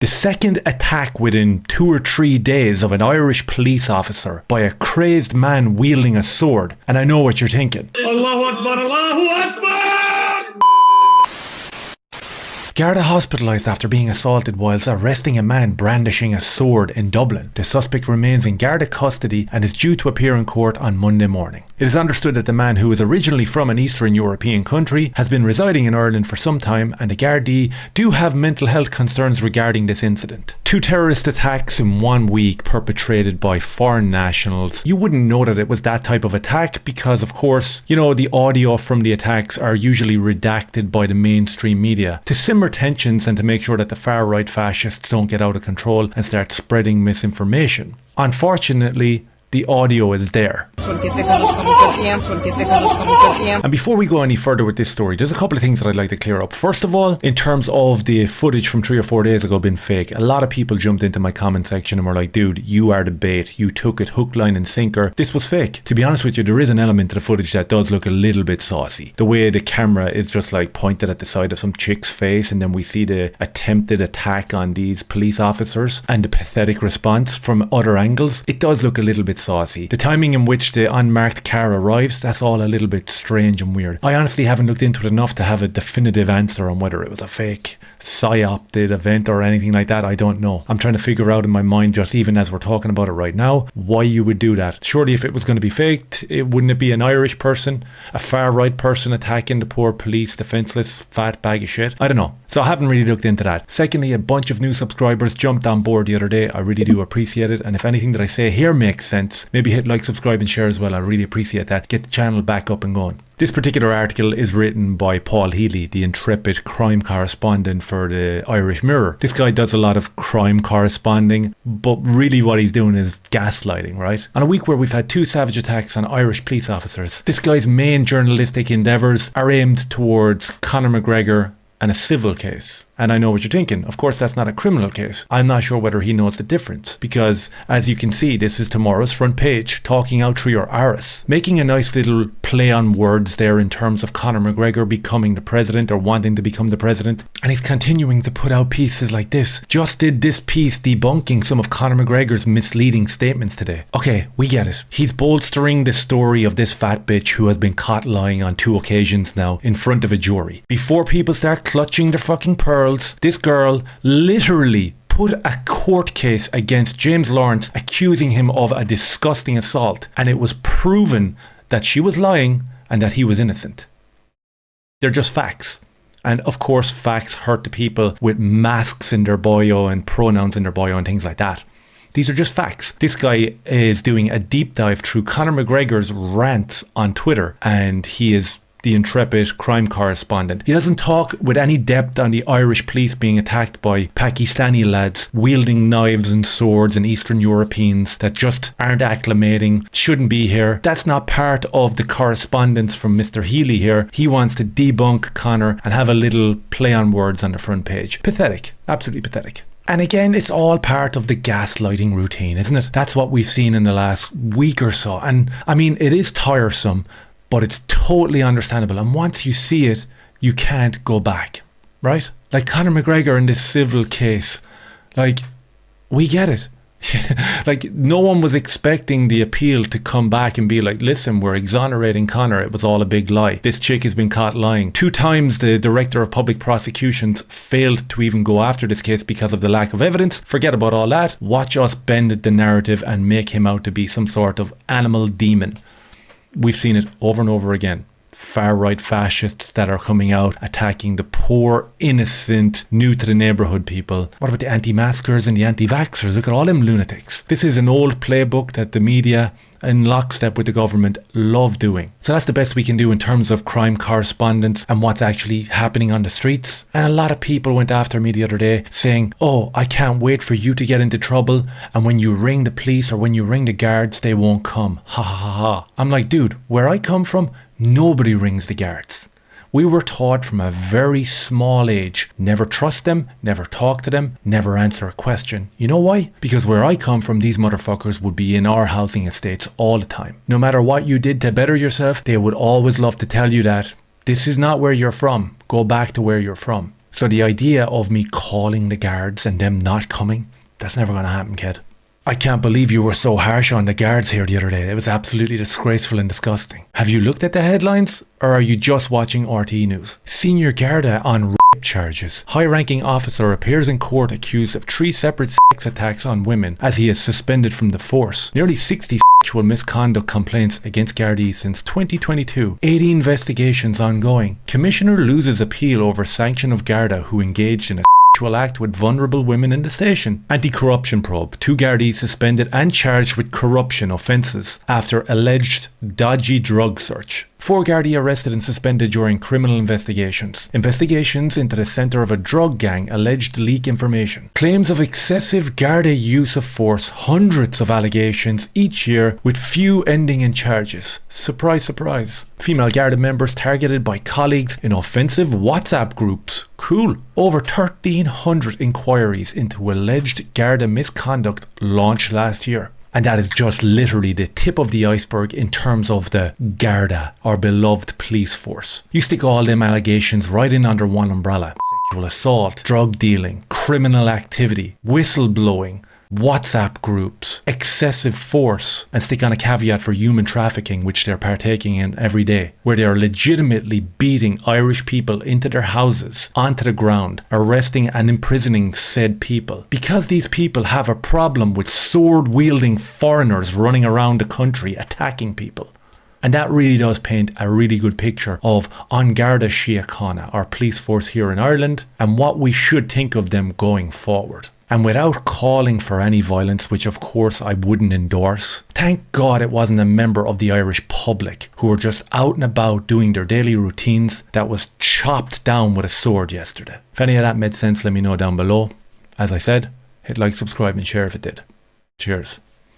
The second attack within 2 or 3 days of an Irish police officer by a crazed man wielding a sword. And I know what you're thinking. Allahu Akbar, Allahu Akbar! Garda hospitalised after being assaulted whilst arresting a man brandishing a sword in Dublin. The suspect remains in Garda custody and is due to appear in court on Monday morning. It is understood that the man, who is originally from an Eastern European country, has been residing in Ireland for some time, and the Gardaí do have mental health concerns regarding this incident. 2 terrorist attacks in 1 week perpetrated by foreign nationals. You wouldn't know that it was that type of attack because, of course, you know, the audio from the attacks are usually redacted by the mainstream media to simmer tensions and to make sure that the far-right fascists don't get out of control and start spreading misinformation. Unfortunately, the audio is there. And before we go any further with this story, there's a couple of things that I'd like to clear up. First of all, in terms of the footage from 3 or 4 days ago being fake, a lot of people jumped into my comment section and were like, dude, you are the bait. You took it hook, line and sinker. This was fake. To be honest with you, there is an element to the footage that does look a little bit saucy. The way the camera is just like pointed at the side of some chick's face, and then we see the attempted attack on these police officers and the pathetic response from other angles. It does look a little bit saucy. The timing in which the unmarked car arrives, that's all a little bit strange and weird. I honestly haven't looked into it enough to have a definitive answer on whether it was a fake psyopted event or anything like that. I don't know. I'm trying to figure out in my mind, just even as we're talking about it right now, why you would do that. Surely if it was going to be faked, wouldn't it be an Irish person, a far right person attacking the poor police, defenceless fat bag of shit? I don't know. So I haven't really looked into that. Secondly, a bunch of new subscribers jumped on board the other day. I really do appreciate it. And if anything that I say here makes sense, maybe hit like, subscribe and share as well. I really appreciate that. Get the channel back up and going. This particular article is written by Paul Healy, the intrepid crime correspondent for the Irish Mirror. This guy does a lot of crime corresponding, but really what he's doing is gaslighting, right? On a week where we've had 2 savage attacks on Irish police officers, this guy's main journalistic endeavours are aimed towards Conor McGregor and a civil case. And I know what you're thinking. Of course, that's not a criminal case. I'm not sure whether he knows the difference, because as you can see, this is tomorrow's front page, talking out through your arse, making a nice little play on words there in terms of Conor McGregor becoming the president or wanting to become the president. And he's continuing to put out pieces like this. Just did this piece debunking some of Conor McGregor's misleading statements today. Okay, we get it. He's bolstering the story of this fat bitch who has been caught lying on 2 occasions now in front of a jury. Before people start clutching their fucking pearls, this girl literally put a court case against James Lawrence, accusing him of a disgusting assault, and it was proven that she was lying and that he was innocent. They're just facts. And of course, facts hurt the people with masks in their bio and pronouns in their bio and things like that. These are just facts. This guy is doing a deep dive through Conor McGregor's rants on Twitter, and he is the intrepid crime correspondent. He doesn't talk with any depth on the Irish police being attacked by Pakistani lads wielding knives and swords and Eastern Europeans that just aren't acclimating, shouldn't be here. That's not part of the correspondence from Mr. Healy here. He wants to debunk Conor and have a little play on words on the front page. Pathetic. Absolutely pathetic. And again, it's all part of the gaslighting routine, isn't it? That's what we've seen in the last week or so. And I mean, it is tiresome, but it's totally understandable. And once you see it, you can't go back, right? Like Conor McGregor in this civil case, like, we get it. Like, no one was expecting the appeal to come back and be like, listen, we're exonerating Conor. It was all a big lie. This chick has been caught lying. 2 times the director of public prosecutions failed to even go after this case because of the lack of evidence. Forget about all that. Watch us bend the narrative and make him out to be some sort of animal demon. We've seen it over and over again. Far-right fascists that are coming out attacking the poor, innocent, new to the neighbourhood people. What about the anti-maskers and the anti-vaxxers? Look at all them lunatics. This is an old playbook that the media, in lockstep with the government, love doing. So that's the best we can do in terms of crime correspondence and what's actually happening on the streets. And a lot of people went after me the other day saying, oh, I can't wait for you to get into trouble, and when you ring the police or when you ring the guards, they won't come. Ha ha ha ha. I'm like, dude, where I come from, nobody rings the guards. We were taught from a very small age, never trust them, never talk to them, never answer a question. You know why? Because where I come from, these motherfuckers would be in our housing estates all the time. No matter what you did to better yourself, they would always love to tell you that this is not where you're from. Go back to where you're from. So the idea of me calling the guards and them not coming, that's never going to happen, kid. I can't believe you were so harsh on the guards here the other day. It was absolutely disgraceful and disgusting. Have you looked at the headlines, or are you just watching RTE News? Senior Garda on rape charges. High-ranking officer appears in court accused of 3 separate sex attacks on women as he is suspended from the force. Nearly 60 sexual misconduct complaints against Gardaí since 2022. 80 investigations ongoing. Commissioner loses appeal over sanction of Garda who engaged in a sexual act with vulnerable women in the station. Anti-corruption probe. 2 Gardaí suspended and charged with corruption offences after alleged dodgy drug search. 4 Gardaí arrested and suspended during criminal investigations. Investigations into the centre of a drug gang alleged to leak information. Claims of excessive Garda use of force. Hundreds of allegations each year with few ending in charges. Surprise, surprise. Female Garda members targeted by colleagues in offensive WhatsApp groups. Cool. Over 1,300 inquiries into alleged Garda misconduct launched last year. And that is just literally the tip of the iceberg in terms of the Garda, our beloved police force. You stick all them allegations right in under one umbrella. Sexual assault, drug dealing, criminal activity, whistleblowing, WhatsApp groups, excessive force, and stick on a caveat for human trafficking, which they're partaking in every day, where they are legitimately beating Irish people into their houses, onto the ground, arresting and imprisoning said people. Because these people have a problem with sword-wielding foreigners running around the country attacking people. And that really does paint a really good picture of An Garda Síochána, our police force here in Ireland, and what we should think of them going forward. And without calling for any violence, which of course I wouldn't endorse, thank God it wasn't a member of the Irish public who were just out and about doing their daily routines that was chopped down with a sword yesterday. If any of that made sense, let me know down below. As I said, hit like, subscribe and share if it did. Cheers.